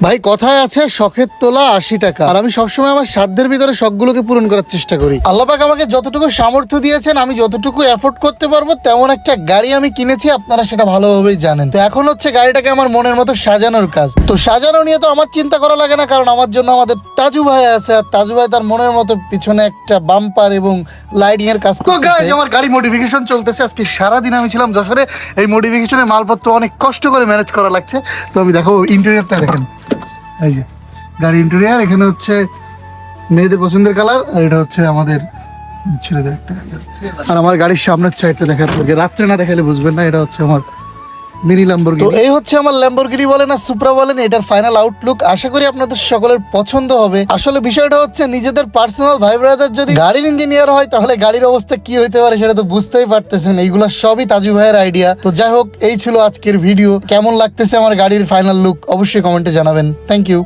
ভাই কথায় আছে শখের তোলা ৮০ টাকা, আর আমি সবসময় আমার সাধ্যের ভিতরে শখগুলোকে পূরণ করার চেষ্টা করি। আল্লাহ পাক আমাকে যতটুকু সামর্থ্য দিয়েছেন, আমি যতটুকু এফোর্ড করতে পারবো তেমন একটা গাড়ি আমি কিনেছি, আপনারা সেটা ভালোভাবেই জানেন। তো এখন হচ্ছে গাড়িটাকে আমার মনের মতো সাজানোর কাজ। তো সাজানো নিয়ে তো আমার চিন্তা করা লাগে না, কারণ আমার জন্য আমাদের তাজু ভাই আছে, আর তাজু ভাই তার মনের মতো পিছনে একটা বাম্পার এবং লাইটিং এর কাজ। তো গাইজ আমার গাড়ি মডিফিকেশন চলতেছে। আজকে সারাদিন আমি ছিলাম যশোরে, এই মডিফিকেশনের মালপত্র অনেক কষ্ট করে ম্যানেজ করা লাগছে। তো আমি দেখো ইন্টেরিয়রটা দেখেন, এই যে গাড়ি ইন্টেরিয়ার, এখানে হচ্ছে মেয়েদের পছন্দের কালার, আর এটা হচ্ছে আমাদের ছেলেদের একটা। আর আমার গাড়ির সামনের সাইডটা দেখার পরে রাত্রে না দেখালে বুঝবেন না, এটা হচ্ছে আমার মিনি ল্যাম্বরগিনি। তো এই হচ্ছে আমার ল্যাম্বরগিনি বলেন আর সুপ্রা বলেন, এটার ফাইনাল আউটলুক। আশা করি আপনাদের সকলের পছন্দ হবে। আসলে বিষয়টা হচ্ছে নিজেদের পার্সোনাল ভাই ব্রাদার যদি গাড়ির ইঞ্জিনিয়ার হয় তাহলে গাড়ির অবস্থা কি হইতে পারে সেটা তো বুঝতেই পারতেছেন। এইগুলো সবই তাজু ভাইয়ের আইডিয়া। তো যাই হোক, এই ছিল আজকের ভিডিও। কেমন লাগতেছে আমার গাড়ির ফাইনাল লুক অবশ্যই কমেন্টে জানাবেন। Thank you.